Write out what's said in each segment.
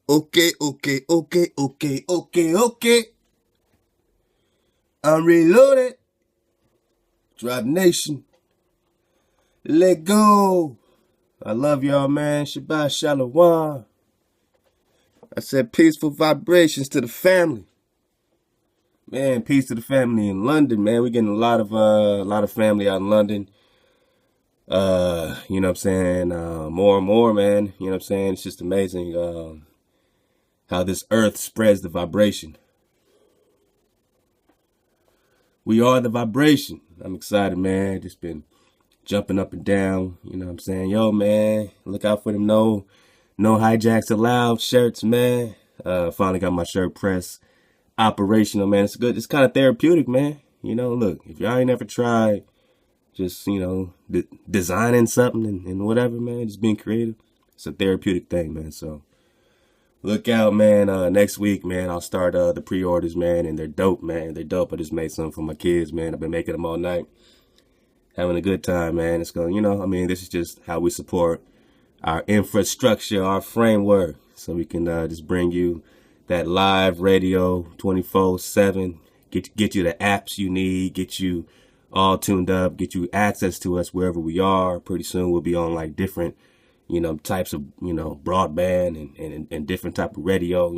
Okay. I'm reloaded. Drop Nation. Let go. I love y'all, man. Shabbat Shalom. I said peaceful vibrations to the family. Man, peace to the family in London, man. We're getting a lot of family out in London. You know what I'm saying? More and more, man. You know what I'm saying? It's just amazing how this earth spreads the vibration. We are the vibration. I'm excited, man. Just been jumping up and down. You know what I'm saying? Yo, man, look out for them no hijacks allowed shirts, man. Finally got my shirt press operational, man. It's good. It's kind of therapeutic, man. You know, look, if y'all ain't ever tried just, designing something and whatever, man, just being creative, it's a therapeutic thing, man. So look out, man. Next week, man, I'll start the pre-orders, man, and they're dope, man. They're dope. I just made some for my kids, man. I've been making them all night. Having a good time, man. It's going, this is just how we support our infrastructure, our framework, so we can just bring you that live radio 24/7, get you the apps you need, get you all tuned up, get you access to us wherever we are. Pretty soon we'll be on like different, types of, broadband and different type of radio,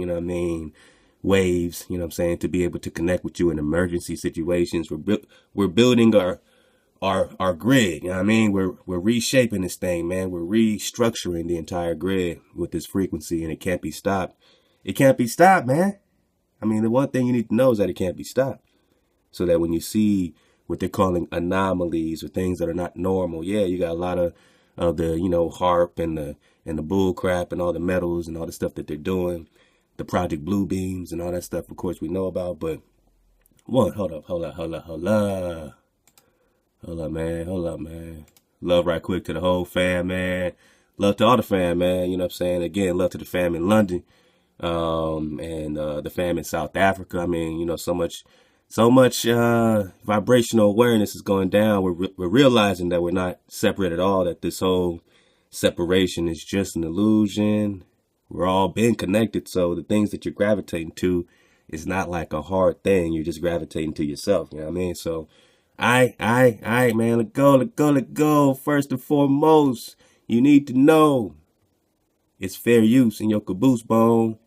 waves, to be able to connect with you in emergency situations. We're building our grid, We're reshaping this thing, man. We're restructuring the entire grid with this frequency, and it can't be stopped. It can't be stopped, man. The one thing you need to know is that it can't be stopped. So that when you see what they're calling anomalies or things that are not normal, yeah, you got a lot of the, harp and the bull crap and all the metals and all the stuff that they're doing, the Project Blue Beams and all that stuff, of course, we know about. But hold up, man. Love right quick to the whole fam, man. Love to all the fam, man. You know what I'm saying? Again, love to the fam in London, and the fam in South Africa. So much vibrational awareness is going down. We're realizing that we're not separate at all, that this whole separation is just an illusion. We're all being connected, so the things that you're gravitating to is not like a hard thing. You're just gravitating to yourself, you know what I mean? So man, let go. First and foremost, you need to know it's fair use in your caboose bone.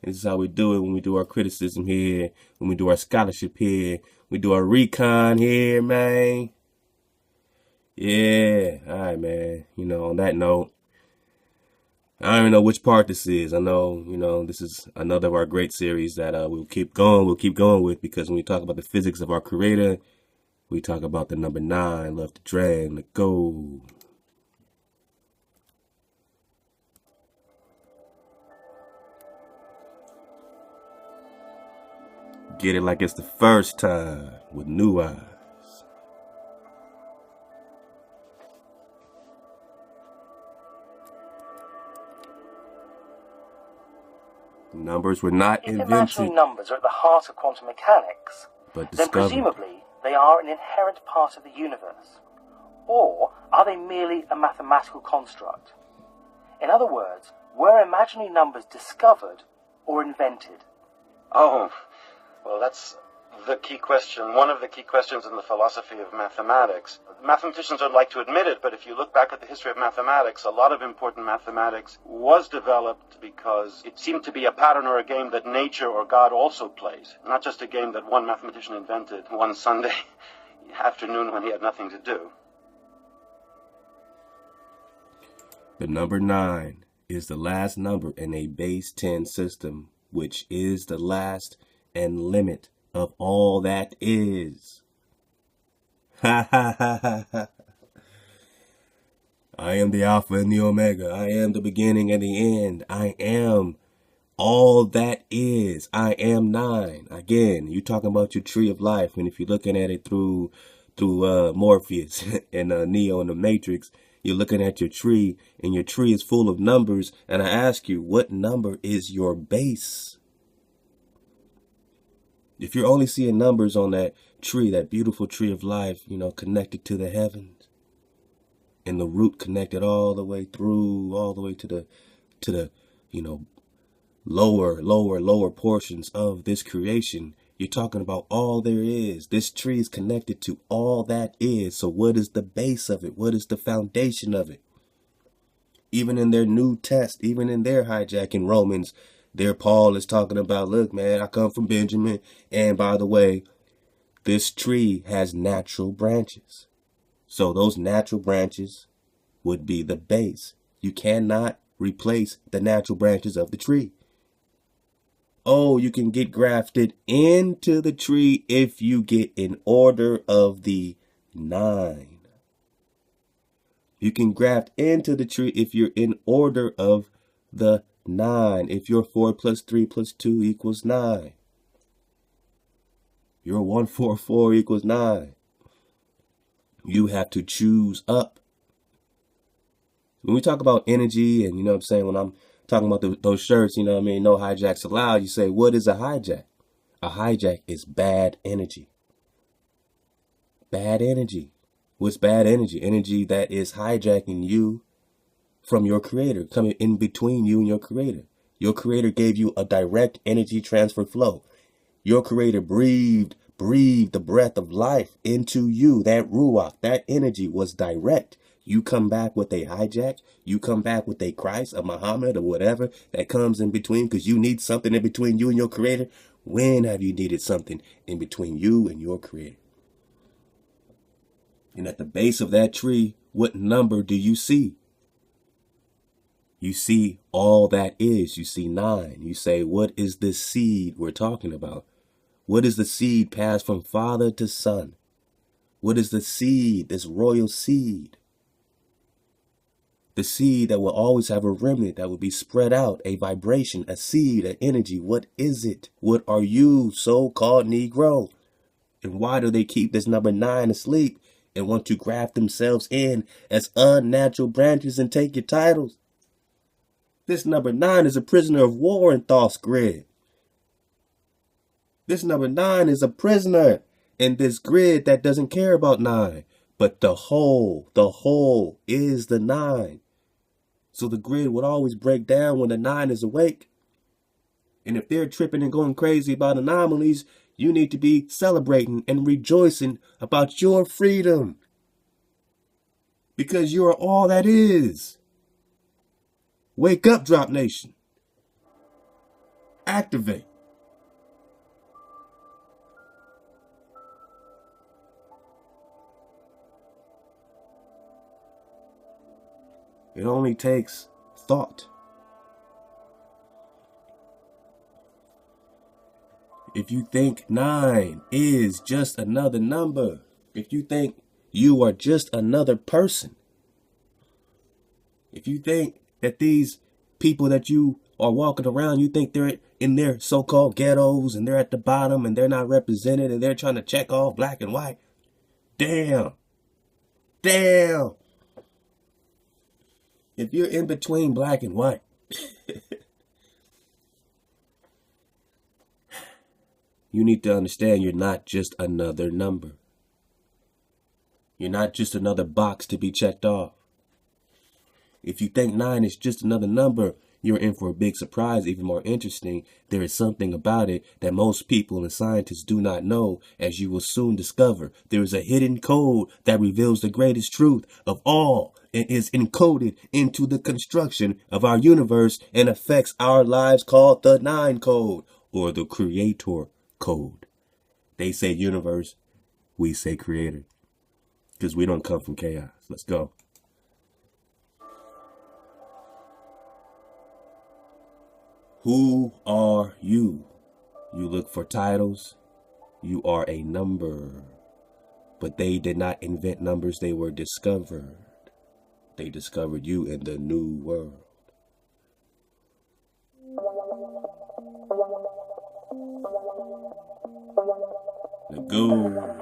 And this is how we do it when we do our criticism here, when we do our scholarship here, we do our recon here, man. Yeah, all right, man. On that note, I don't even know which part this is. I know, this is another of our great series that we'll keep going with, because when we talk about the physics of our creator, we talk about the number 9, love to drag, let go. Get it like it's the first time with new eyes. Numbers were not invented. If imaginary numbers are at the heart of quantum mechanics, then presumably they are an inherent part of the universe. Or are they merely a mathematical construct? In other words, were imaginary numbers discovered or invented? Oh, well, that's the key question, one of the key questions in the philosophy of mathematics. Mathematicians don't like to admit it, but if you look back at the history of mathematics, a lot of important mathematics was developed because it seemed to be a pattern or a game that nature or God also plays, not just a game that one mathematician invented one Sunday afternoon when he had nothing to do. The number 9 is the last number in a base 10 system, which is the last and limit of all that is. Ha ha ha ha ha. I am the Alpha and the Omega. I am the beginning and the end. I am all that is. I am 9. Again, you talking about your tree of life, and if you're looking at it through Morpheus and Neo in the Matrix, you're looking at your tree, and your tree is full of numbers. And I ask you, what number is your base? If you're only seeing numbers on that tree, that beautiful tree of life, connected to the heavens, and the root connected all the way through, all the way to the lower portions of this creation. You're talking about all there is. This tree is connected to all that is. So what is the base of it? What is the foundation of it? Even in their new test, even in their hijack in Romans, there Paul is talking about, look, man, I come from Benjamin. And by the way, this tree has natural branches. So those natural branches would be the base. You cannot replace the natural branches of the tree. Oh, you can get grafted into the tree if you get in order of the 9. You can graft into the tree if you're in order of the 9. If you're 4 plus 3 plus 2 equals 9. You're 1, 4, 4 equals 9. You have to choose up. When we talk about energy, and you know what I'm saying, when I'm talking about those shirts, you know what I mean, no hijacks allowed, you say, what is a hijack? A hijack is bad energy. Bad energy. What's bad energy? Energy that is hijacking you from your creator, coming in between you and your creator. Your creator gave you a direct energy transfer flow. Your creator breathed the breath of life into you. That ruach, that energy was direct. You come back with a hijack. You come back with a Christ, a Muhammad, or whatever that comes in between because you need something in between you and your creator. When have you needed something in between you and your creator? And at the base of that tree, what number do you see? You see all that is. You see 9. You say, what is this seed we're talking about? What is the seed passed from father to son? What is the seed, this royal seed? The seed that will always have a remnant that will be spread out, a vibration, a seed, an energy. What is it? What are you, so-called Negro? And why do they keep this number 9 asleep and want to graft themselves in as unnatural branches and take your titles? This number 9 is a prisoner of war in Thoth's grid. This number 9 is a prisoner in this grid that doesn't care about 9. But the whole is the 9. So the grid would always break down when the 9 is awake. And if they're tripping and going crazy about anomalies, you need to be celebrating and rejoicing about your freedom. Because you are all that is. Wake up, Drop Nation. Activate. It only takes thought. If you think 9 is just another number, if you think you are just another person, if you think that these people that you are walking around, you think they're in their so-called ghettos and they're at the bottom and they're not represented and they're trying to check off black and white, damn. If you're in between black and white, you need to understand you're not just another number. You're not just another box to be checked off. If you think 9 is just another number, you're in for a big surprise. Even more interesting, there is something about it that most people and scientists do not know, as you will soon discover. There is a hidden code that reveals the greatest truth of all and is encoded into the construction of our universe and affects our lives, called the 9 code or the creator code. They say universe, we say creator, because we don't come from chaos. Let's go. Who are you? You look for titles. You are a number. But they did not invent numbers. They were discovered. They discovered you in the new world. Let's go.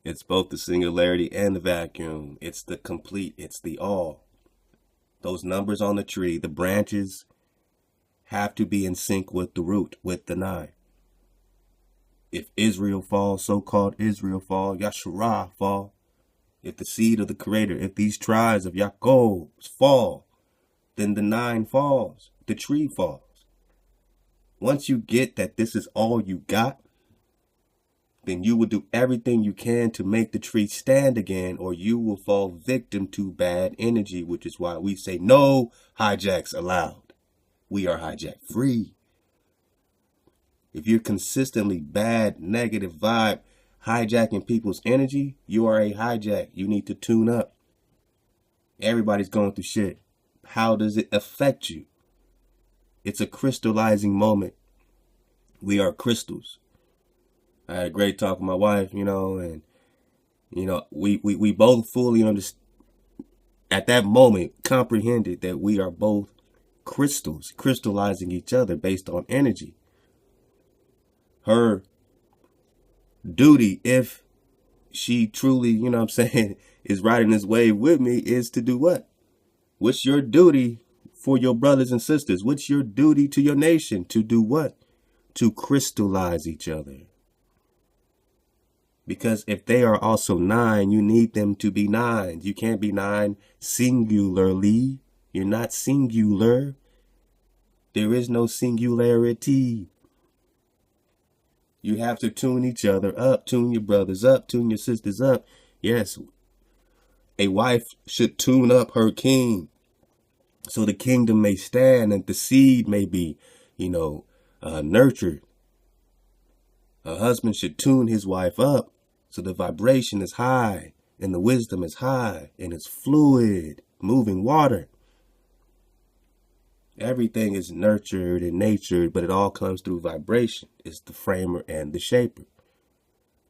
It's both the singularity and the vacuum. It's the complete. It's the all. Those numbers on the tree, the branches have to be in sync with the root, with the 9. If Israel falls, so-called Israel fall, Yashurah fall. If the seed of the Creator, if these tribes of Yaakov fall, then the 9 falls, the tree falls. Once you get that this is all you got, then you will do everything you can to make the tree stand again, or you will fall victim to bad energy, which is why we say no hijacks allowed. We are hijack free. If you're consistently bad, negative vibe, hijacking people's energy, you are a hijack. You need to tune up. Everybody's going through shit. How does it affect you? It's a crystallizing moment. We are crystals. I had a great talk with my wife, and, we both fully understand, at that moment, comprehended that we are both crystals, crystallizing each other based on energy. Her duty, if she truly, is riding this wave with me, is to do what? What's your duty for your brothers and sisters? What's your duty to your nation? To do what? To crystallize each other. Because if they are also 9, you need them to be 9s. You can't be 9 singularly. You're not singular. There is no singularity. You have to tune each other up, tune your brothers up, tune your sisters up. Yes, a wife should tune up her king so the kingdom may stand and the seed may be, nurtured. A husband should tune his wife up so the vibration is high and the wisdom is high and it's fluid, moving water. Everything is nurtured and natured, but it all comes through vibration. It's the framer and the shaper.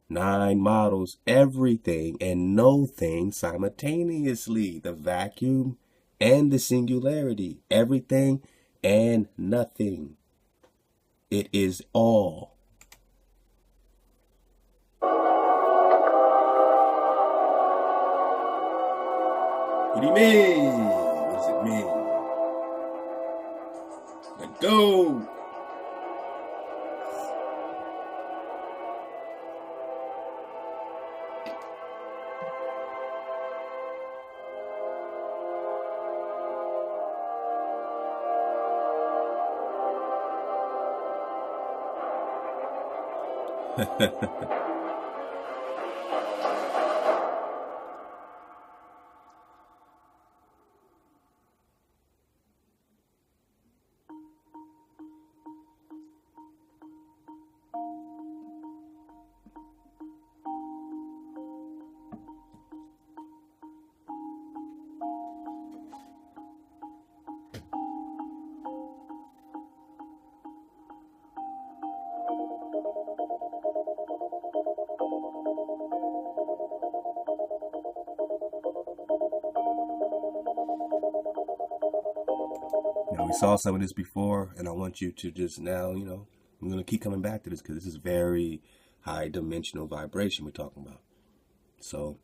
9 models everything and no thing simultaneously. The vacuum and the singularity. Everything and nothing. It is all. What do you mean? What does it mean? Let go. We saw some of this before, and I want you to just now, I'm going to keep coming back to this because this is very high dimensional vibration we're talking about. So,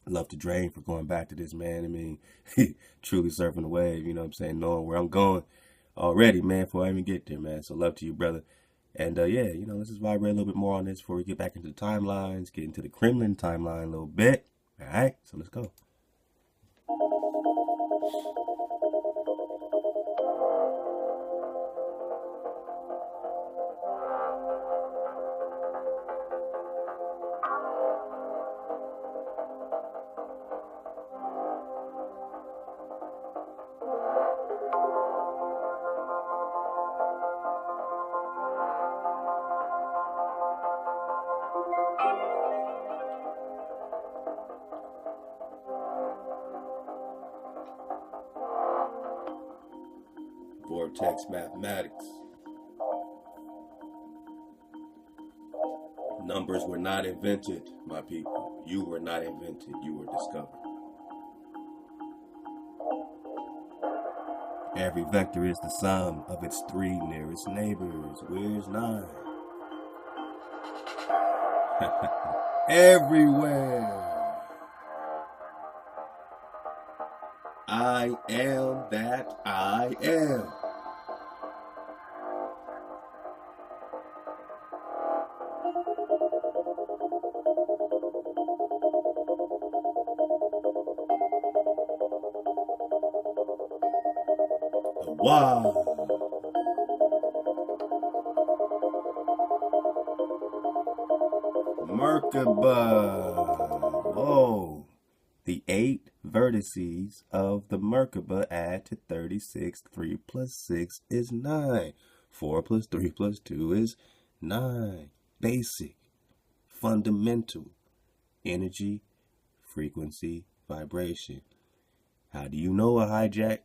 I love to Drain for going back to this, man. I mean, truly surfing the wave, knowing where I'm going already, man, before I even get there, man. So, love to you, brother. And, let's just vibrate a little bit more on this before we get back into the timelines, get into the Kremlin timeline a little bit. All right, so let's go. Vortex mathematics. Numbers were not invented, my people. You were not invented, you were discovered. Every vector is the sum of its 3 nearest neighbors. Where's 9? everywhere. I am that I am. Wow. Merkaba. Oh, the 8 vertices of the Merkaba add to 36. 3 plus 6 is 9. 4 plus 3 plus 2 is 9. Basic, fundamental, energy, frequency, vibration. How do you know a hijack?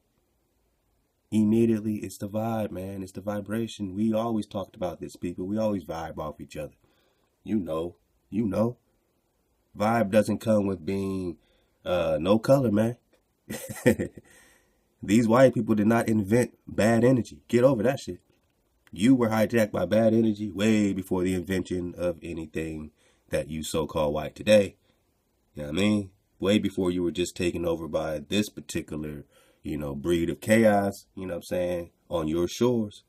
Immediately, it's the vibe, man. It's the vibration. We always talked about this, people. We always vibe off each other. You know. Vibe doesn't come with being no color, man. These white people did not invent bad energy. Get over that shit. You were hijacked by bad energy way before the invention of anything that you so-called white today. You know what I mean? Way before you were just taken over by this particular, breed of chaos, you know what I'm saying, on your shores.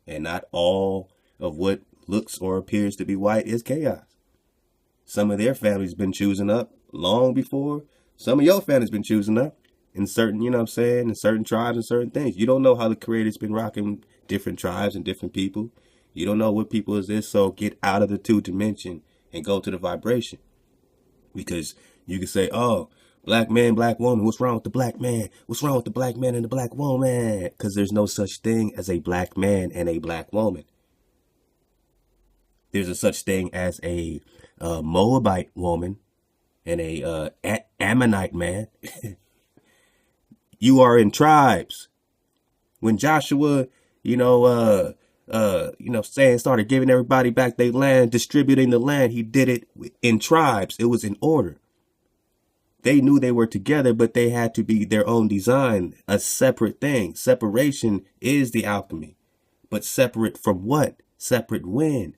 And not all of what looks or appears to be white is chaos. Some of their families been choosing up long before some of your family's been choosing up in certain, in certain tribes and certain things. You don't know how the Creator's been rocking different tribes and different people. You don't know what people is this, so get out of the 2 dimension and go to the vibration. Because you can say, oh, black man, black woman, what's wrong with the black man? What's wrong with the black man and the black woman? Because there's no such thing as a black man and a black woman. There's a such thing as a Moabite woman and a Ammonite man. You are in tribes. When Joshua, started giving everybody back their land, distributing the land, he did it in tribes. It was in order. They knew they were together, but they had to be their own design, a separate thing. Separation is the alchemy. But separate from what? Separate when?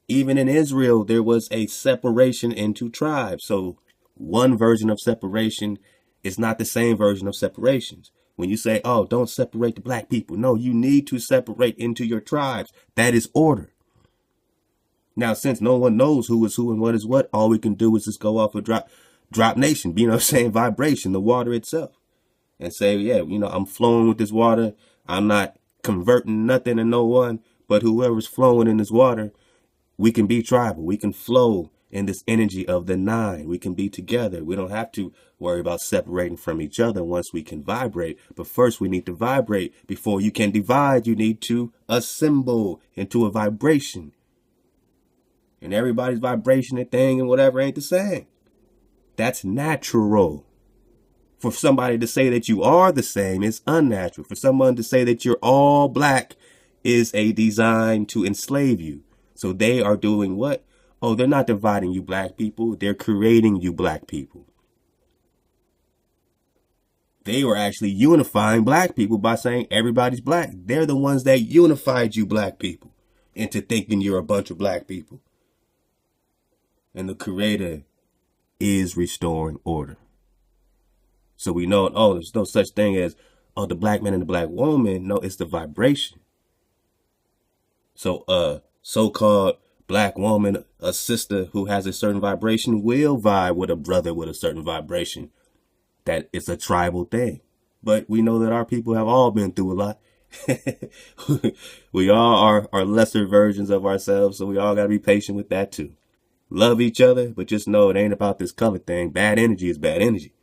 Even in Israel, there was a separation into tribes. So one version of separation is not the same version of separations. When you say, oh, don't separate the black people. No, you need to separate into your tribes. That is order. Now, since no one knows who is who and what is what, all we can do is just go off of drop nation, vibration, the water itself. And say, yeah, I'm flowing with this water. I'm not converting nothing to no one, but whoever's flowing in this water, we can be tribal. We can flow in this energy of the 9. We can be together. We don't have to worry about separating from each other once we can vibrate. But first we need to vibrate. Before you can divide, you need to assemble into a vibration. And everybody's vibration and thing and whatever ain't the same. That's natural. For somebody to say that you are the same is unnatural. For someone to say that you're all black is a design to enslave you. So they are doing what? Oh, they're not dividing you black people. They're creating you black people. They were actually unifying black people by saying everybody's black. They're the ones that unified you black people into thinking you're a bunch of black people. And the Creator is restoring order. So we know, oh, there's no such thing as, oh, the black man and the black woman. No, it's the vibration. So, so-called black woman, a sister who has a certain vibration will vibe with a brother with a certain vibration. That it's a tribal thing. But we know that our people have all been through a lot. We all are lesser versions of ourselves, so we all got to be patient with that too. Love each other, but just know it ain't about this color thing. Bad energy is bad energy.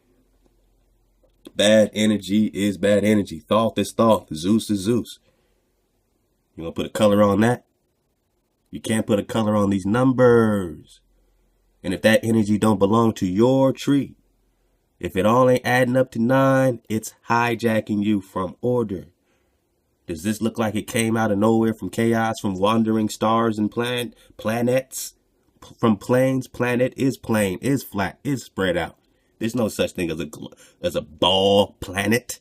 Bad energy is bad energy. Thoth is Thoth. Zeus is Zeus. You gonna put a color on that? You can't put a color on these numbers. And if that energy don't belong to your tree, if it all ain't adding up to 9, it's hijacking you from order. Does this look like it came out of nowhere from chaos, from wandering stars and planets? From planes? Planet is plane, is flat, is spread out. There's no such thing as a ball planet.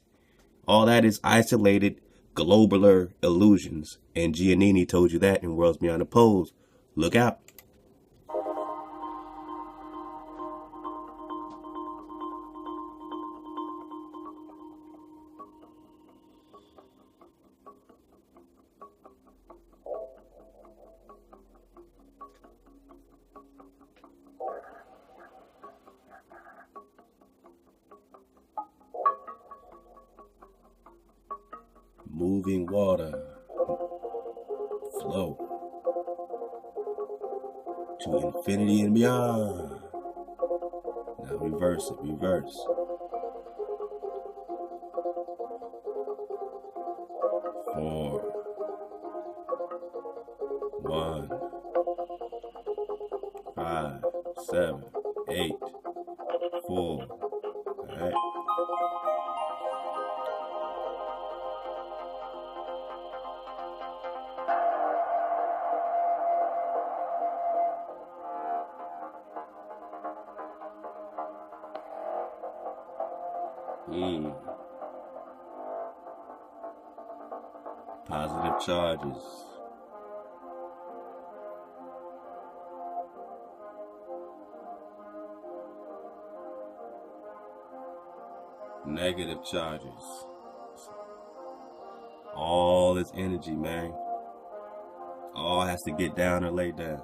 All that is isolated globular illusions. And Giannini told you that in Worlds Beyond the Poles. Look out. moving water. Flow to infinity and beyond. Now reverse it, reverse. 4, 1, 5, 7, 8, 4. All right. Positive charges. Negative charges. All is energy, man. All has to get down or lay down.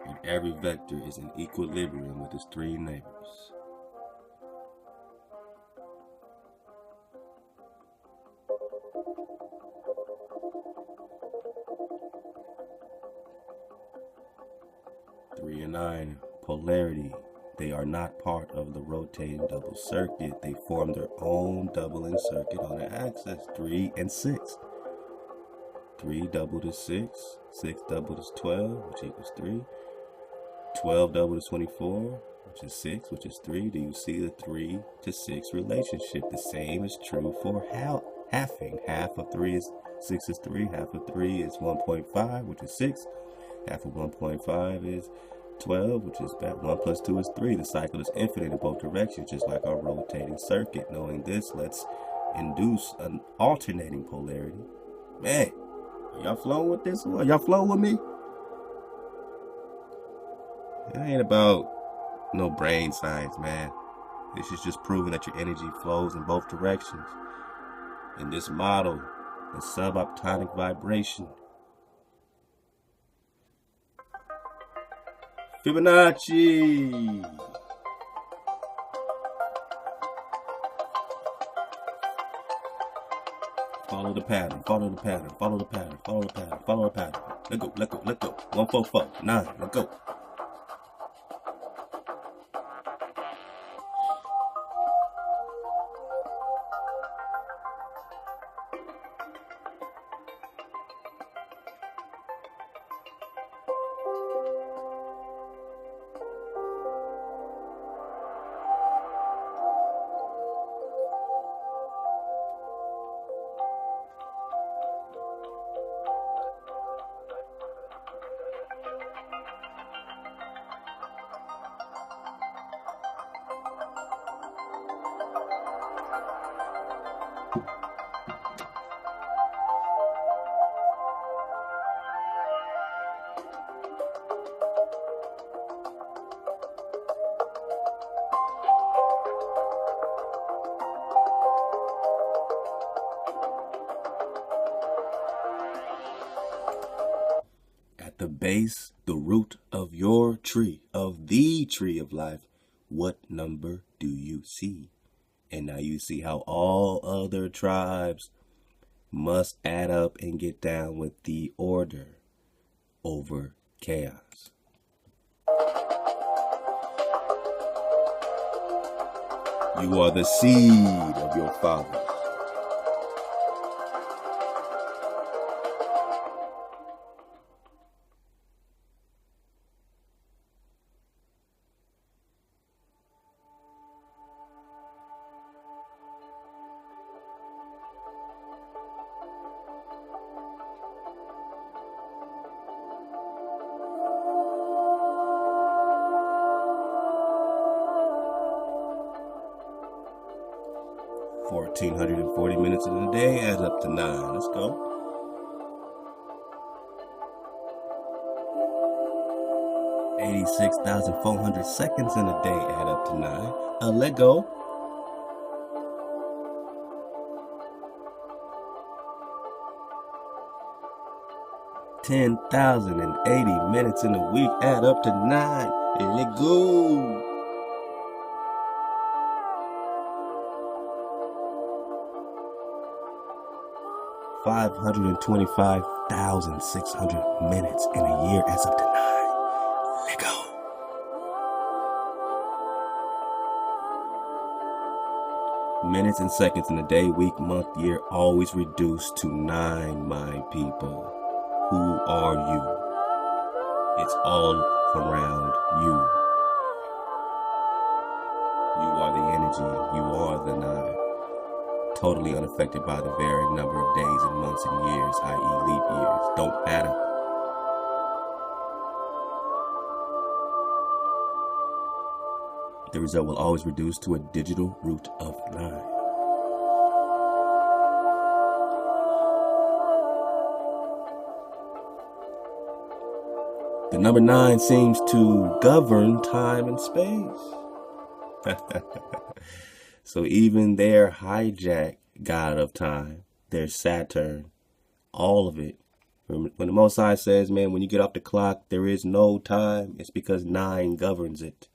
And every vector is in equilibrium with its 3 neighbors. Three and 9, polarity. They are not part of the rotating double circuit. They form their own doubling circuit on their axis. 3 and 6. 3 doubled is 6. 6 doubled is 12, which equals 3. 12 doubled is 24, which is 6, which is 3. Do you see the 3 to 6 relationship? The same is true for halving. Half of 3 is 6 is 3. Half of 3 is 1.5, which is 6. Half of 1.5 is 12, which is about 1 plus 2 is 3. The cycle is infinite in both directions, just like our rotating circuit. Knowing this, let's induce an alternating polarity. Man, are y'all flowing with this one? Y'all flowing with me? It ain't about no brain science, man. This is just proving that your energy flows in both directions. In this model, the suboptonic vibration. Fibonacci. Follow the pattern, follow the pattern, follow the pattern, follow the pattern, follow the pattern. Let go, let go, let go. 144, 9, let go. The base, the root of your tree, of the tree of life, what number do you see? And now you see how all other tribes must add up and get down with the order over chaos. You are the seed of your fathers. $1,440 minutes in a day adds up to 9. Let's go. $86,400 seconds in a day add up to 9. Let go. $10,080 minutes in a week add up to 9. Let go. 525,600 minutes in a year as of tonight. Let go. Minutes and seconds in a day, week, month, year, always reduced to 9, my people. Who are you? It's all around you. You are the energy. You are the 9. Totally unaffected by the varying number of days and months and years, i.e. leap years. Don't matter. The result will always reduce to a digital root of 9. The number 9 seems to govern time and space. So even their hijack god of time, their Saturn, all of it. When the Most High says, man, when you get off the clock, there is no time, it's because 9 governs it.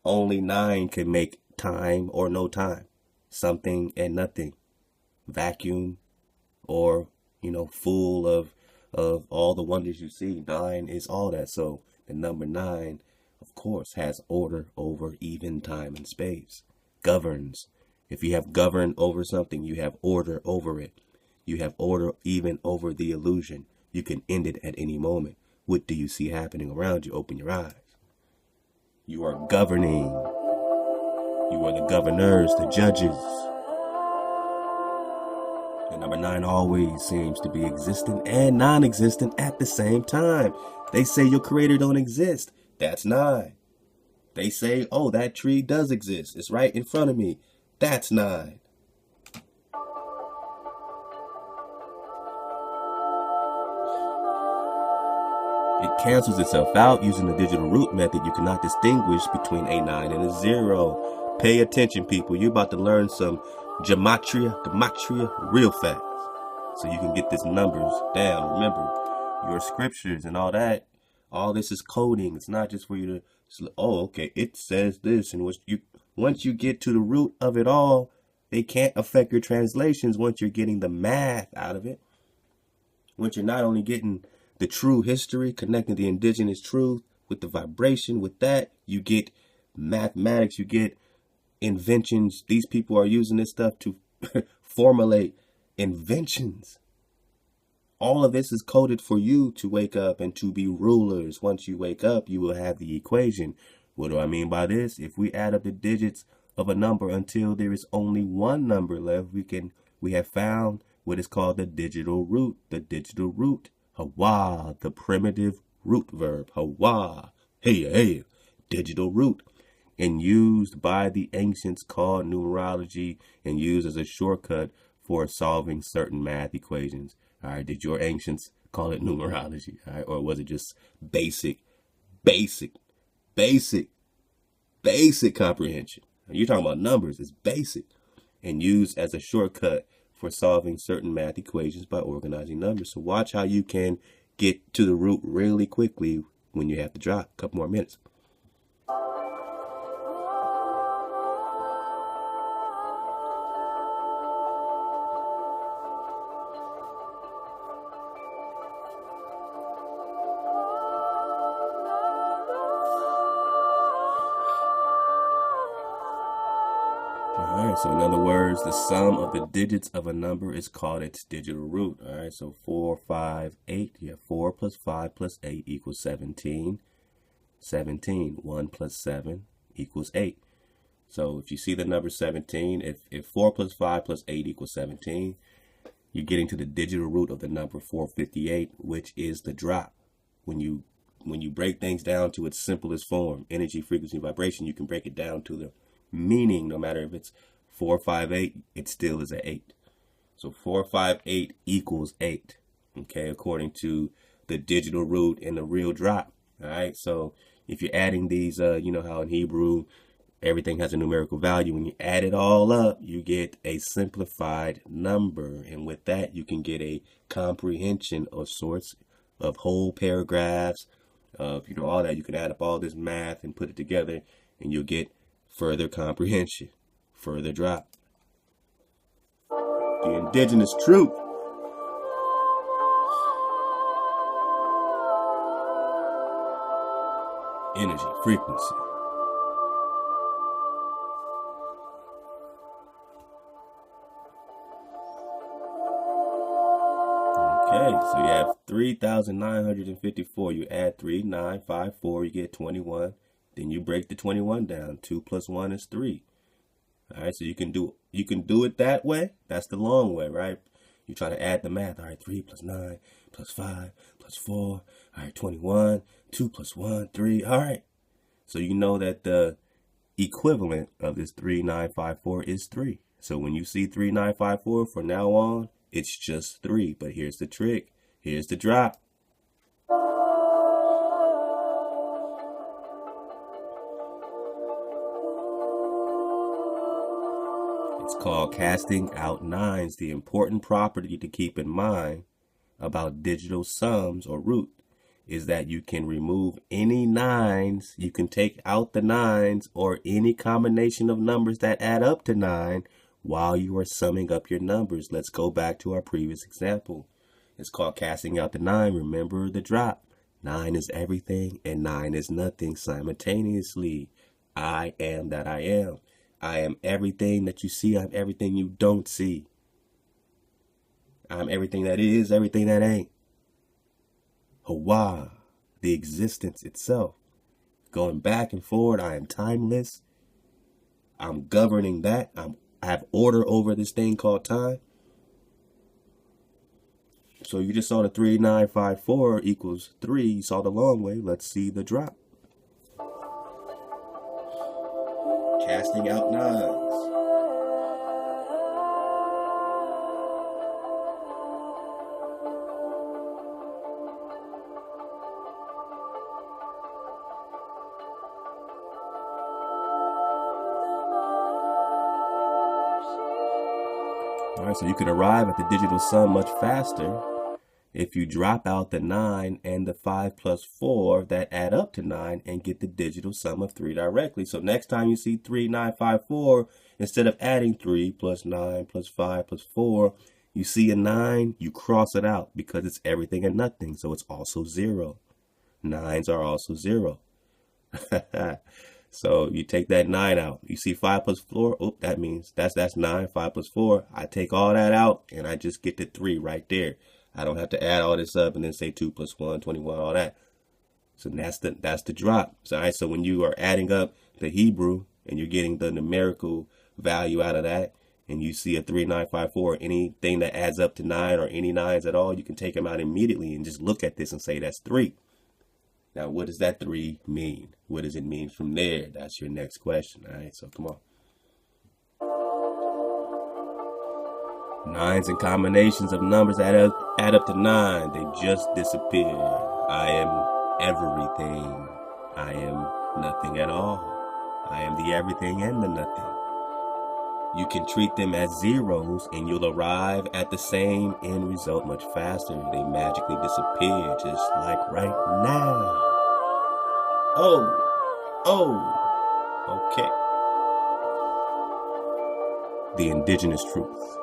Only 9 can make time or no time. Something and nothing. Vacuum or, full of all the wonders you see. 9 is all that. So the number 9, of course, has order over even time and space. Governs. If you have govern over something, you have order over it. You have order even over the illusion. You can end it at any moment. What do you see happening around you? Open your eyes. You are governing. You are the governors, the judges. And number 9 always seems to be existent and non-existent at the same time. They say your creator don't exist. That's 9. They say, oh, that tree does exist. It's right in front of me. That's 9. It cancels itself out using the digital root method. You cannot distinguish between a 9 and a 0. Pay attention, people. You're about to learn some Gematria real fast. So you can get these numbers down. Remember, your scriptures and all that, all this is coding. It's not just for you to, oh, okay, it says this. And once you get to the root of it all, they can't affect your translations once you're getting the math out of it. Once you're not only getting the true history, connecting the indigenous truth with the vibration, with that, you get mathematics, you get inventions. These people are using this stuff to formulate inventions. All of this is coded for you to wake up and to be rulers. Once you wake up, you will have the equation. What do I mean by this? If we add up the digits of a number until there is only one number left, we have found what is called the digital root. The digital root. Hawa, the primitive root verb. Hawa, hey, digital root. And used by the ancients, called numerology, and used as a shortcut for solving certain math equations. All right, did your ancients call it numerology? All right, or was it just basic comprehension? You're talking about numbers. It's basic and used as a shortcut for solving certain math equations by organizing numbers. So watch how you can get to the root really quickly when you have to drop. A couple more minutes. So in other words, the sum of the digits of a number is called its digital root. All right, so 4, 5, 8. You have 4 plus 5 plus 8 equals 17. 17. 1 plus 7 equals 8. So if you see the number 17, if 4 plus 5 plus 8 equals 17, you're getting to the digital root of the number 458, which is the drop. When you break things down to its simplest form, energy, frequency, vibration, you can break it down to the meaning. No matter if it's 458, it still is an 8. So 458 equals 8. Okay, according to the digital root and the real drop. All right, so if you're adding these, you know how in Hebrew everything has a numerical value. When you add it all up, you get a simplified number, and with that you can get a comprehension of sorts of whole paragraphs of all that. You can add up all this math and put it together, and you'll get further comprehension, further drop. The indigenous truth frequency. Okay, so you have 3,954. You add 3,954, you get 21. Then you break the 21 down. 2 plus 1 is 3. All right, so you can do it that way. That's the long way, right? You try to add the math. All right, 3 plus 9 plus 5 plus 4. All right, 21. 2 plus 1, 3. All right. So you know that the equivalent of this 3,954 is 3. So when you see 3,954 from now on, it's just 3. But here's the trick. Here's the drop. It's called casting out nines. The important property to keep in mind about digital sums or root is that you can remove any nines. You can take out the nines or any combination of numbers that add up to 9 while you are summing up your numbers. Let's go back to our previous example. It's called casting out the 9. Remember the drop. 9 is everything and 9 is nothing simultaneously. I am that I am. I am everything that you see. I'm everything you don't see. I'm everything that is, everything that ain't. Hawa, the existence itself. Going back and forward, I am timeless. I'm governing that. I have order over this thing called time. So you just saw the 3,954 equals 3. You saw the long way. Let's see the drop. Casting out nines. All right, so you can arrive at the digital sum much faster if you drop out the 9 and the 5 plus 4 that add up to 9 and get the digital sum of 3 directly. So next time you see 3,954, instead of adding 3 plus 9 plus 5 plus 4, you see a 9, you cross it out because it's everything and nothing. So it's also 0. Nines are also 0. So you take that 9 out. You see 5 plus 4. Oh, that means that's 9. 5 plus 4. I take all that out and I just get the 3 right there. I don't have to add all this up and then say 2 plus 1, 21, all that. So that's the drop. So, all right, so when you are adding up the Hebrew and you're getting the numerical value out of that, and you see a 3,954, anything that adds up to 9 or any 9s at all, you can take them out immediately and just look at this and say that's 3. Now, what does that 3 mean? What does it mean from there? That's your next question. All right, so come on. Nines and combinations of numbers add up to 9. They just disappear. I am everything. I am nothing at all. I am the everything and the nothing. You can treat them as zeros and you'll arrive at the same end result much faster. They magically disappear just like right now. Okay. The indigenous truth.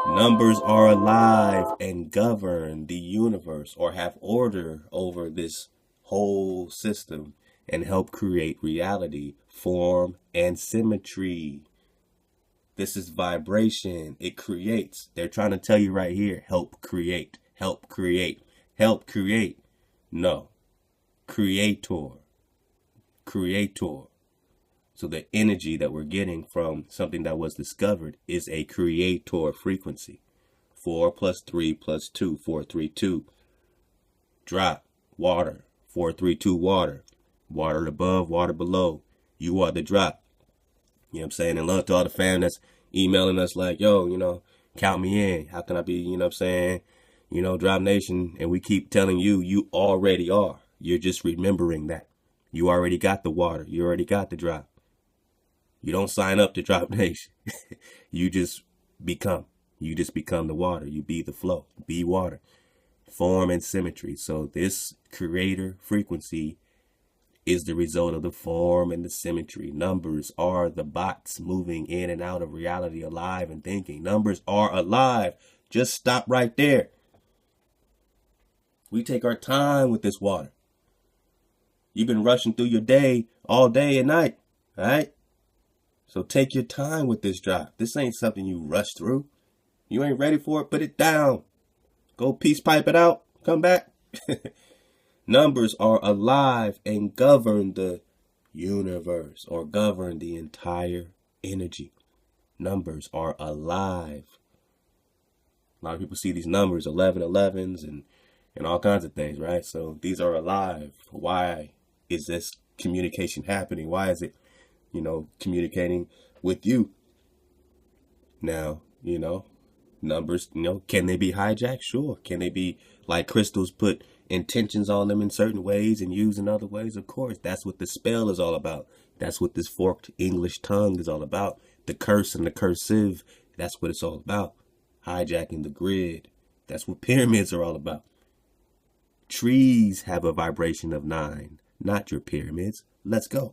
Numbers are alive and govern the universe or have order over this whole system and help create reality, form, and symmetry. This is vibration. It creates. They're trying to tell you right here, help create, help create, help create. No. Creator. So the energy that we're getting from something that was discovered is a creator frequency. 4 plus 3 plus 2, 432. Drop, water, 432 water. Water above, water below. You are the drop. You know what I'm saying? And love to all the fans that's emailing us like, yo, count me in. How can I be, you know what I'm saying? Drop Nation. And we keep telling you, you already are. You're just remembering that. You already got the water. You already got the drop. You don't sign up to Drop Nation. You just become. You just become the water. You be the flow. Be water. Form and symmetry. So this creator frequency is the result of the form and the symmetry. Numbers are the bots moving in and out of reality, alive and thinking. Numbers are alive. Just stop right there. We take our time with this water. You've been rushing through your day all day and night, all right? So take your time with this drop. This ain't something you rush through. You ain't ready for it, put it down. Go peace pipe it out, come back. Numbers are alive and govern the universe, or govern the entire energy. Numbers are alive. A lot of people see these numbers, 11s and all kinds of things, right? So these are alive. Why is this communication happening? Why is it, communicating with you? Now, numbers, can they be hijacked? Sure. Can they be like crystals, put intentions on them in certain ways and used in other ways? Of course. That's what the spell is all about. That's what this forked English tongue is all about. The curse and the cursive, that's what it's all about. Hijacking the grid. That's what pyramids are all about. Trees have a vibration of 9, not your pyramids. Let's go.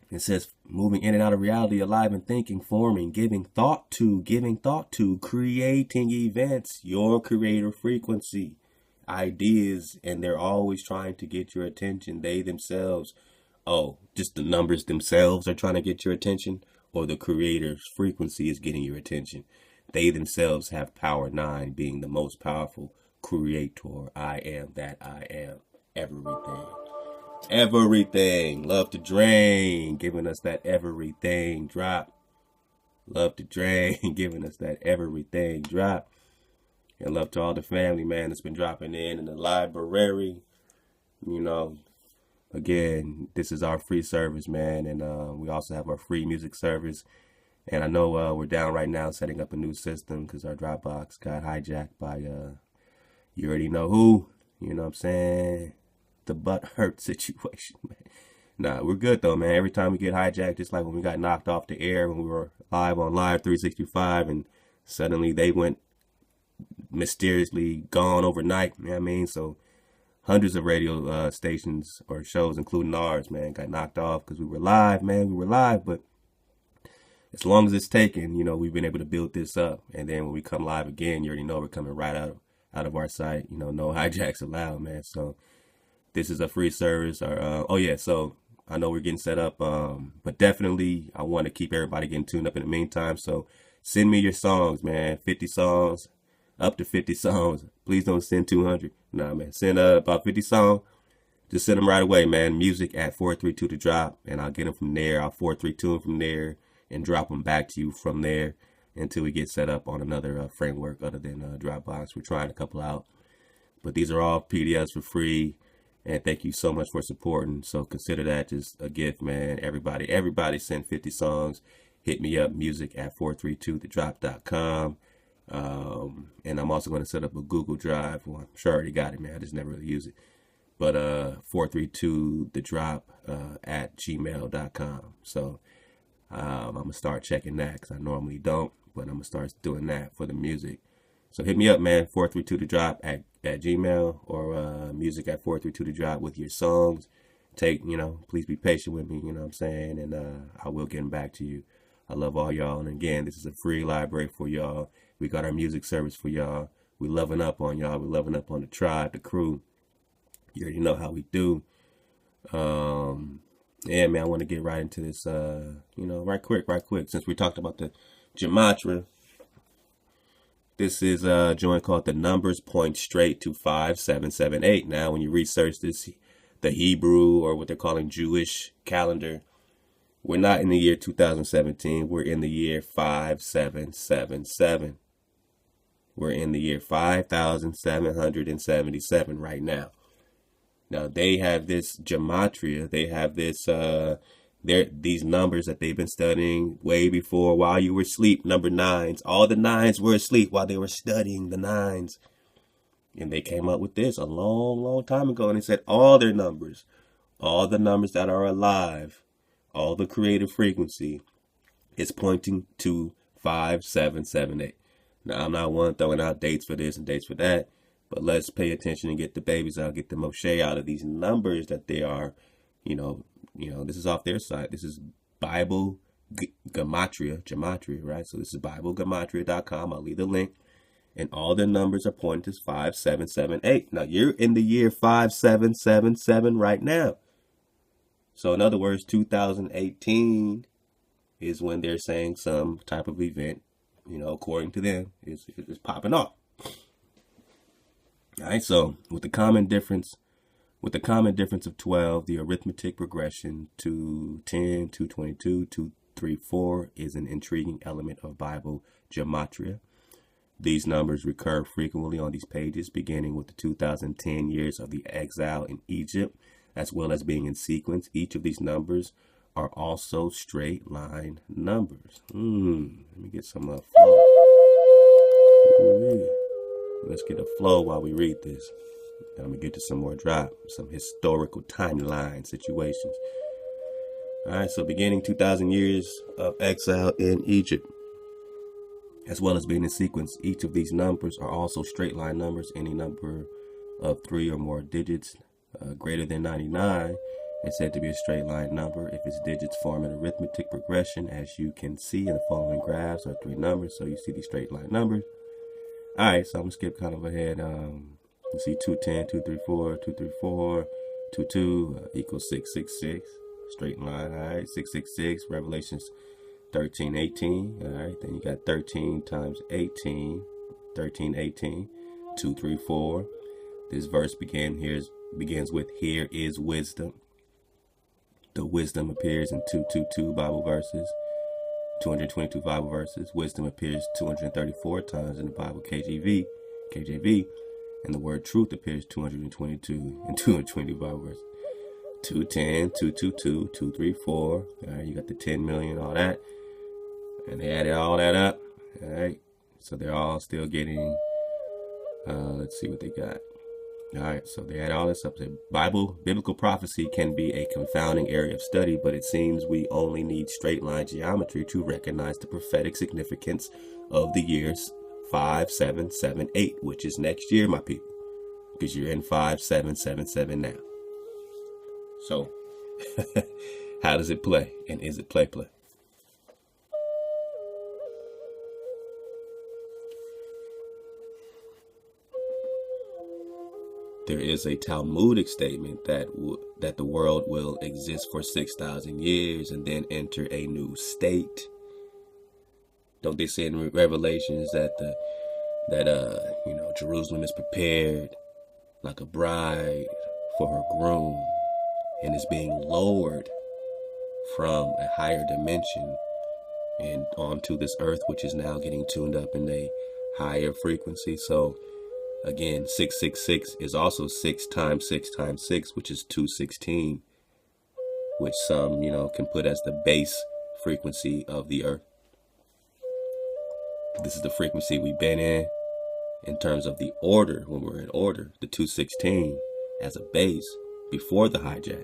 It says, moving in and out of reality, alive and thinking, forming, giving thought to, creating events, your creator frequency, ideas, and they're always trying to get your attention. They themselves, just the numbers themselves are trying to get your attention, or the creator's frequency is getting your attention. They themselves have power 9, being the most powerful creator. I am that I am. Everything. Love to drain, giving us that everything drop. Love to drain, giving us that everything drop. And love to all the family, man, that's been dropping in the library. Again, this is our free service, man. And we also have our free music service. And I know we're down right now setting up a new system because our Dropbox got hijacked by, you already know who. You know what I'm saying? The butt hurt situation, man. Nah, we're good though, man. Every time we get hijacked, just like when we got knocked off the air when we were live on Live 365 and suddenly they went mysteriously gone overnight. You know what I mean? So hundreds of radio stations or shows, including ours, man, got knocked off because we were live, man. We were live, but as long as it's taken, we've been able to build this up. And then when we come live again, you already know we're coming right out of our site. No hijacks allowed, man. So this is a free service. So I know we're getting set up, but definitely I want to keep everybody getting tuned up in the meantime. So send me your songs, man. 50 songs, up to 50 songs. Please don't send 200. Nah, man. Send about 50 songs. Just send them right away, man. Music at 432 to drop, and I'll get them from there. I'll 432 them from there and drop them back to you from there until we get set up on another framework other than Dropbox. We're trying a couple out, but these are all PDFs for free. And thank you so much for supporting. So consider that just a gift, man. Everybody send 50 songs. Hit me up, music at 432thedrop.com. And I'm also going to set up a Google Drive. Well, I'm sure I already got it, man. I just never really use it. But 432thedrop at gmail.com. So I'm going to start checking that because I normally don't. But I'm going to start doing that for the music. So hit me up, man, 432thedrop at Gmail, or music at 432thedrop with your songs. Please be patient with me, you know what I'm saying? And I will get them back to you. I love all y'all. And again, this is a free library for y'all. We got our music service for y'all. We loving up on y'all. We loving up on the tribe, the crew. You already know how we do. Yeah, man, I want to get right into this, right quick. Since we talked about the Gematria. This is a joint called The Numbers Point Straight to 5778. Now, when you research this, the Hebrew, or what they're calling Jewish calendar, we're not in the year 2017. We're in the year 5777. We're in the year 5777 right now. Now, they have this Gematria. They have this these numbers that they've been studying way before, while you were asleep, number 9s. All the 9s were asleep while they were studying the 9s. And they came up with this a long, long time ago. And they said all their numbers, all the numbers that are alive, all the creative frequency is pointing to 5778. Now, I'm not one throwing out dates for this and dates for that, but let's pay attention and get the babies out, get the Moshe out of these numbers that they are, this is off their side. This is Bible Gematria, right? So this is BibleGematria.com. I'll leave the link. And all the numbers are pointing to 5778. Now, you're in the year 5777 right now. So, in other words, 2018 is when they're saying some type of event, according to them, is popping off. All right, so with the common difference of 12, the arithmetic progression to 10, 222, 234 is an intriguing element of Bible gematria. These numbers recur frequently on these pages, beginning with the 2010 years of the exile in Egypt, as well as being in sequence. Each of these numbers are also straight line numbers. Let me get some flow. Let's get a flow while we read this. I'm going to get to some more drop, some historical timeline situations. All right, so beginning 2,000 years of exile in Egypt, as well as being in sequence. Each of these numbers are also straight line numbers. Any number of 3 or more digits greater than 99 is said to be a straight line number if its digits form an arithmetic progression. As you can see in the following graphs are 3 numbers, so you see these straight line numbers. All right, so I'm going to skip kind of ahead. You see 210, 234, 234, 22 equals 666. Straight line, all right, 666, Revelations 13, 18, all right, then you got 13 times 18, 13, 18, 234. This verse begins with, here is wisdom. The wisdom appears in 222 Bible verses, 222 Bible verses. Wisdom appears 234 times in the Bible KJV, and the word truth appears 222 and 220 Bible verses. 210, 222, 234, all right, you got the 10 million, all that. And they added all that up. All right. So they're all still getting, let's see what they got. All right. So they add all this up. Biblical prophecy can be a confounding area of study, but it seems we only need straight line geometry to recognize the prophetic significance of the years 5778, which is next year, my people, because you're in 5777 now. So how does it play? And is it play? There is a Talmudic statement that the world will exist for 6,000 years and then enter a new state. Don't they say in Revelations that Jerusalem is prepared like a bride for her groom and is being lowered from a higher dimension and onto this earth, which is now getting tuned up in a higher frequency. So again, 666 is also 6 times 6 times 6, which is 216, which some, can put as the base frequency of the earth. This is the frequency we've been in terms of the order, when we're in order, the 216 as a base before the hijack.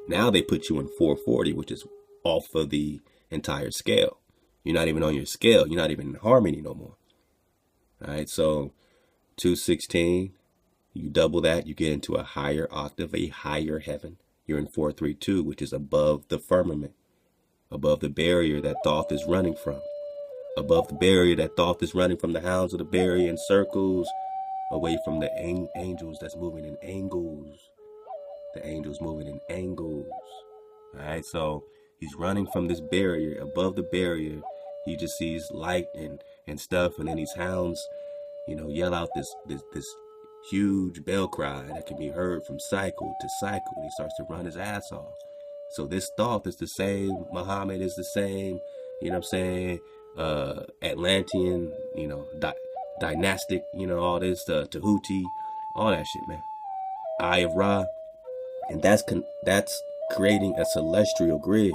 Now they put you in 440, which is off of the entire scale. You're not even on your scale. You're not even in harmony no more. All right, so 216, you double that, you get into a higher octave, a higher heaven. You're in 432, which is above the firmament, above the barrier that Thoth is running from, above the barrier that Thoth is running from, the hounds of the barrier in circles, away from the angels that's moving in angles, the angels moving in angles. All right, so he's running from this barrier. Above the barrier, he just sees light and stuff, and then these hounds, yell out this huge bell cry that can be heard from cycle to cycle. And he starts to run his ass off. So this Thoth is the same. Muhammad is the same. Atlantean, dynastic, all this, Tahuti, all that shit, man. Eye of Ra. And that's creating a celestial grid,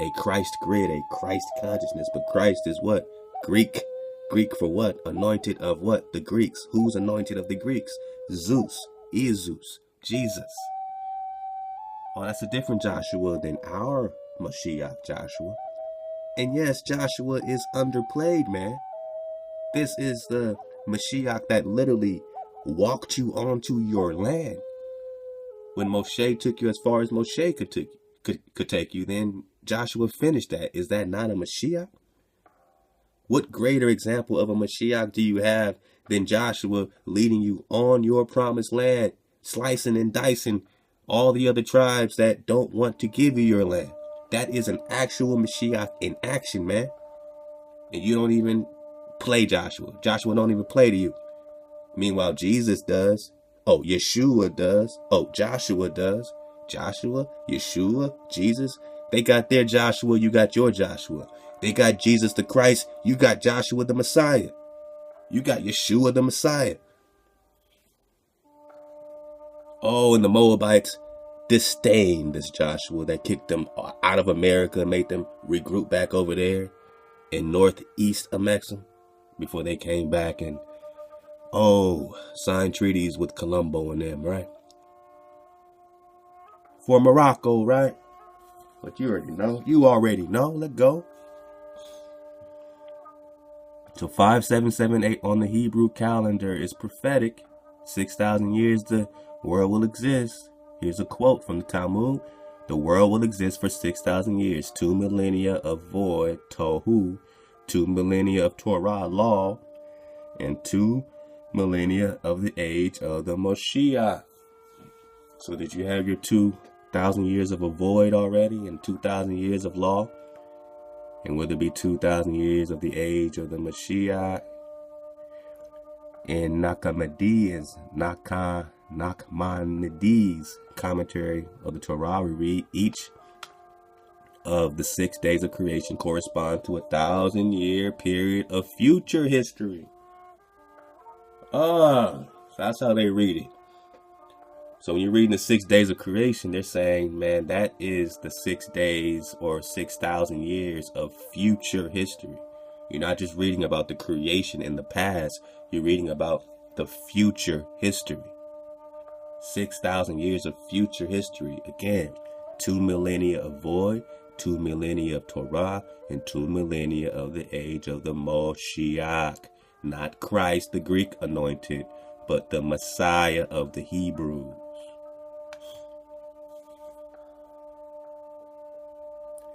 a Christ grid, a Christ consciousness. But Christ is what? Greek. Greek for what? Anointed of what? The Greeks. Who's anointed of the Greeks? Zeus, Zeus, Jesus. Oh, that's a different Joshua than our Mashiach Joshua. And yes, Joshua is underplayed, man. This is the Mashiach that literally walked you onto your land. When Moshe took you as far as Moshe could take you, then Joshua finished that. Is that not a Mashiach? What greater example of a Mashiach do you have than Joshua leading you on your promised land, slicing and dicing all the other tribes that don't want to give you your land? That is an actual Mashiach in action, man. And you don't even play Joshua. Joshua don't even play to you. Meanwhile, Jesus does. Oh, Yeshua does. Oh, Joshua does. Joshua, Yeshua, Jesus. They got their Joshua, you got your Joshua. They got Jesus the Christ, you got Joshua the Messiah. You got Yeshua the Messiah. Oh, and the Moabites disdained this Joshua that kicked them out of America and made them regroup back over there in northeast Ame'rican before they came back and signed treaties with Colombo and them, right? For Morocco, right? But you already know. You already know. Let's go. So 5778 on the Hebrew calendar is prophetic. 6,000 years the world will exist. Here's a quote from the Talmud. The world will exist for 6,000 years. 2 millennia of void, tohu. 2 millennia of Torah, law. And 2 millennia of the age of the Moshiach. So did you have your 2,000 years of a void already and 2,000 years of law? And will there be 2,000 years of the age of the Mashiach? In Nachmanides commentary of the Torah, we read each of the 6 days of creation correspond to 1,000-year period of future history. So that's how they read it. So when you're reading the 6 days of creation, they're saying, man, that is the 6 days or 6,000 years of future history. You're not just reading about the creation in the past. You're reading about the future history. 6,000 years of future history. Again, 2 millennia of void, 2 millennia of Torah, and 2 millennia of the age of the Moshiach. Not Christ, the Greek anointed, but the Messiah of the Hebrews.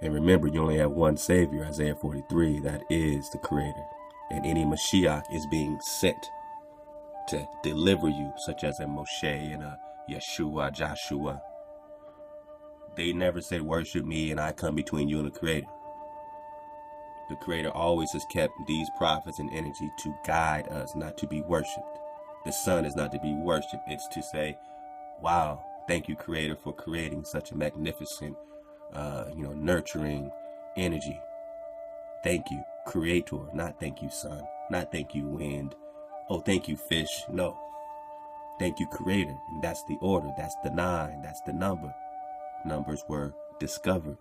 And remember, you only have one Savior, Isaiah 43, that is the Creator. And any Mashiach is being sent to deliver you, such as a Moshe and a Yeshua, Joshua. They never said, worship me and I come between you and the Creator. The Creator always has kept these prophets and energy to guide us, not to be worshipped. The Son is not to be worshipped. It's to say, wow, thank you, Creator, for creating such a magnificent, nurturing energy. Thank you, Creator. Not thank you, Sun. Not thank you, Wind. Oh, thank you, Fish. No. Thank you, Creator. And that's the order. That's the 9. That's the number. Numbers were discovered.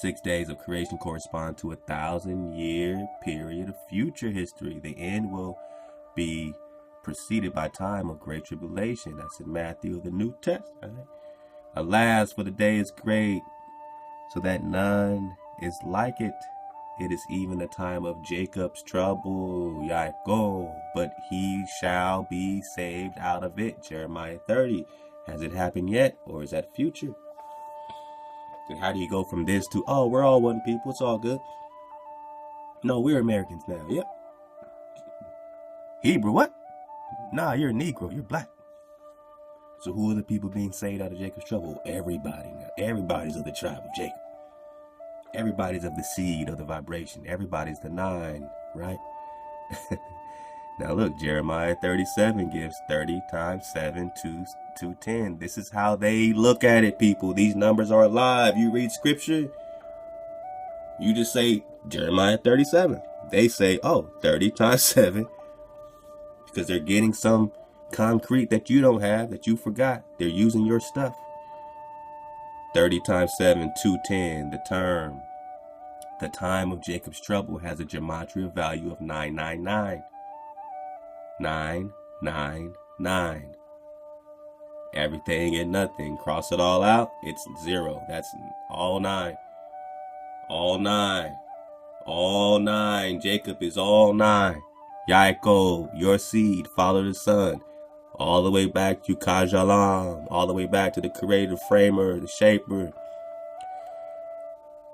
6 days of creation correspond to 1,000-year period of future history. The end will be preceded by time of great tribulation. That's in Matthew, the New Testament. Alas, for the day is great, so that none is like it. It is even the time of Jacob's trouble, Yaakov, but he shall be saved out of it. Jeremiah 30. Has it happened yet, or is that future? And how do you go from this to, we're all one people, it's all good? No, we're Americans now. Yep. Hebrew, what? Nah, you're a Negro, you're black. So who are the people being saved out of Jacob's trouble? Everybody now. Everybody's of the tribe of Jacob. Everybody's of the seed of the vibration. Everybody's the 9, right? Now look, Jeremiah 37 gives 30 times 7 to 10. This is how they look at it, people. These numbers are alive. You read scripture, you just say Jeremiah 37. They say, 30 times 7. Because they're getting some concrete that you don't have, that you forgot. They're using your stuff. 30 times 7, 210. The time of Jacob's trouble has a gematria value of 999. 999. Everything and nothing. Cross it all out, it's 0. That's all 9. All 9. All 9. Jacob is all 9. Yaakov, your seed, follow the Son. All the way back to Kajalam. All the way back to the creator, framer, the shaper.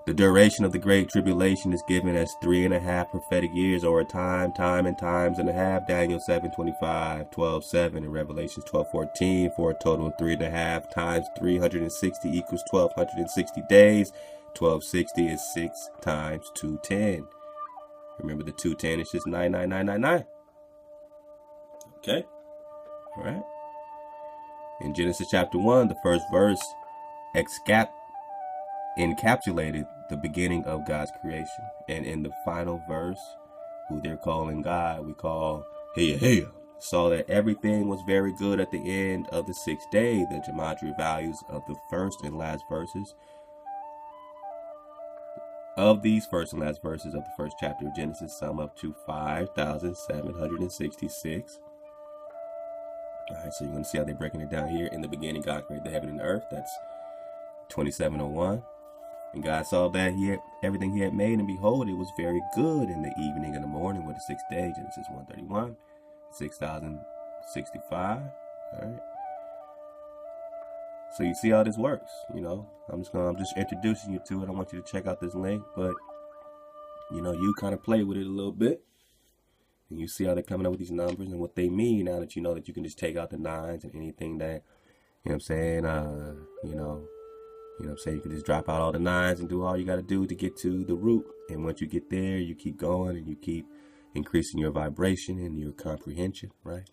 The duration of the Great Tribulation is given as 3.5 prophetic years, or a time and times and a half. Daniel 7:25, 12:7, and Revelations 12:14, for a total of 3.5 times 360 equals 1,260 days. 1,260 is 6 times 210. Remember, the 210 is just 99999. Okay? All right. In Genesis chapter 1, the first verse encapsulated the beginning of God's creation. And in the final verse, who they're calling God, we call Heya, saw that everything was very good at the end of the 6th day. The Gematria values of the first and last verses of these first and last verses of the first chapter of Genesis sum up to 5,766. All right, so you're going to see how they're breaking it down here. In the beginning, God created the heaven and the earth. That's 27:01. And God saw that everything he had made, and behold, it was very good. In the evening and the morning with the 6th day, Genesis 1:31, 6,065. All right. So you see how this works. You know, I'm just introducing you to it. I want you to check out this link, but you know, you kind of play with it a little bit, and you see how they're coming up with these numbers and what they mean. Now that you know that you can just take out the nines and anything that, you know what I'm saying, you know what I'm saying, you can just drop out all the nines and do all you got to do to get to the root. And once you get there, you keep going and you keep increasing your vibration and your comprehension, right?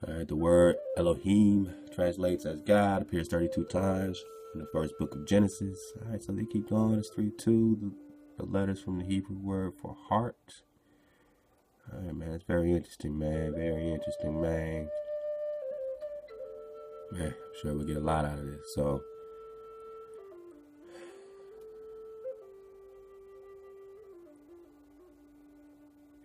All right, the word Elohim translates as God, appears 32 times in the first book of Genesis. All right, so they keep going. It's 3:2, the letters from the Hebrew word for heart. All right, man, it's very interesting, man. Very interesting, man. Man, I'm sure we'll get a lot out of this. So,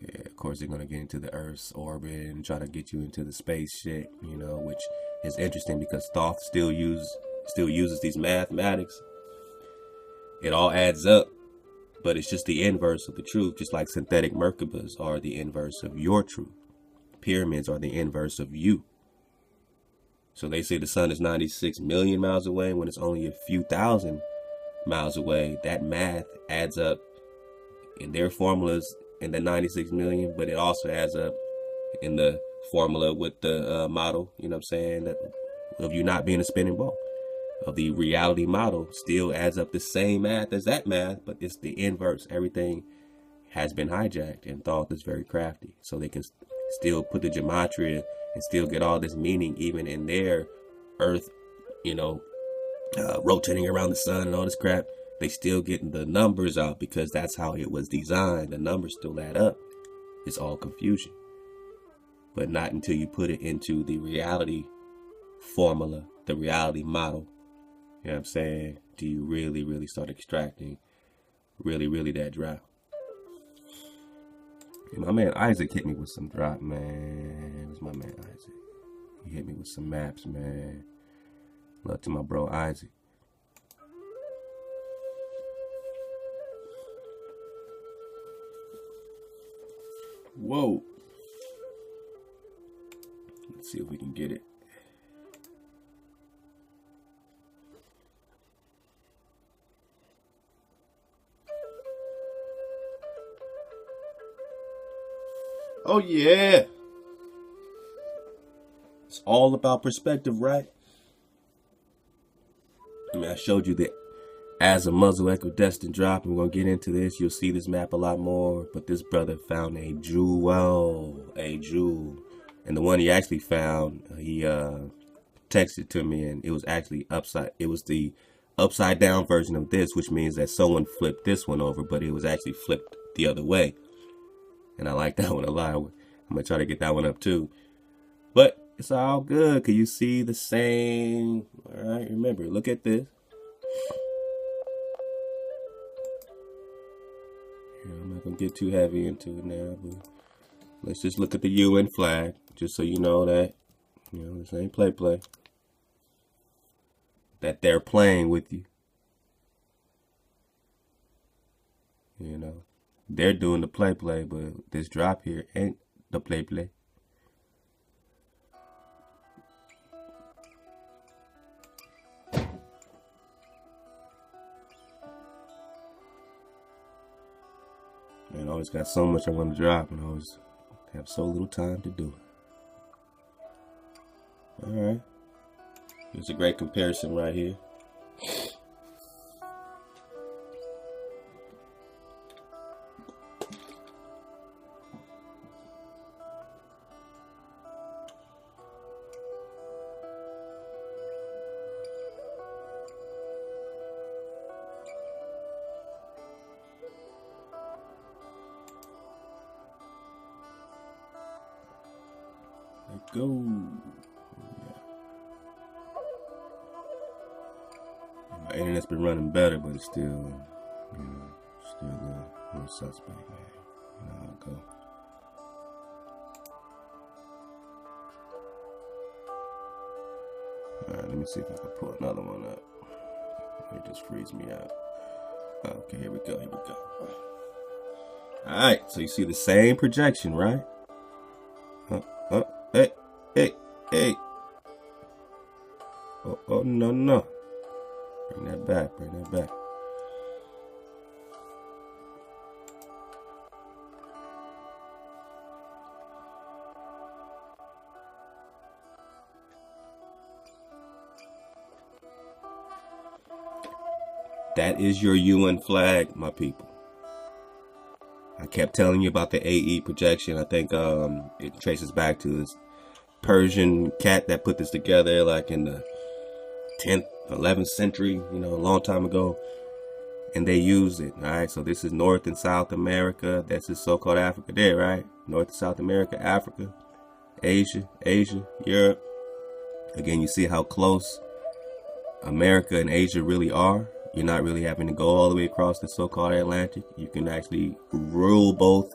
yeah, of course, they're going to get into the Earth's orbit and try to get you into the space shit, you know, which is interesting because Thoth still uses these mathematics. It all adds up, but it's just the inverse of the truth, just like synthetic Merkabahs are the inverse of your truth. Pyramids are the inverse of you. So they say the sun is 96 million miles away when it's only a few thousand miles away. That math adds up in their formulas in the 96 million, but it also adds up in the formula with the model, you know what I'm saying, that of you not being a spinning ball. Of the reality model still adds up the same math as that math, but it's the inverse. Everything has been hijacked, and Thoth is very crafty. So they can still put the Gematria and still get all this meaning even in their earth, you know, rotating around the sun and all this crap. They still getting the numbers out because that's how it was designed. The numbers still add up. It's all confusion. But not until you put it into the reality formula, the reality model. You know what I'm saying? Do you really, really start extracting really that drop? And my man Isaac hit me with some drop, man. Who's my man Isaac? He hit me with some maps, man. Love to my bro Isaac. Whoa. Let's see if we can get it. Oh yeah. It's all about perspective, right? I mean, I showed you the as a muzzle equidistant drop. We're going to get into this. You'll see this map a lot more. But this brother found a jewel. And the one he actually found, he texted to me, and it was actually it was the upside down version of this, which means that someone flipped this one over, but it was actually flipped the other way. And I like that one a lot. I'm going to try to get that one up too. But it's all good. Can you see the same? All right, remember, look at this. I'm not going to get too heavy into it now, but let's just look at the UN flag, just so you know that, you know, this ain't play. That they're playing with you. You know, they're doing the play, but this drop here ain't the play. And I always got so much I want to drop, and I always have so little time to do it. Alright. Here's a great comparison right here. Go. Yeah. My internet's been running better, but it's still, you know, still a little suspect, man. You know how it go. Alright, let me see if I can pull another one up. It just frees me out. Okay, here we go, here we go. Alright, so you see the same projection, right? Hey. Oh, no. Bring that back. That is your UN flag, my people. I kept telling you about the AE projection. I think it traces back to this Persian cat that put this together like in the 10th, 11th century, you know, a long time ago. And they used it, all right? So this is North and South America. That's the so-called Africa there, right? North and South America, Africa, Asia, Europe. Again, you see how close America and Asia really are. You're not really having to go all the way across the so-called Atlantic. You can actually rule both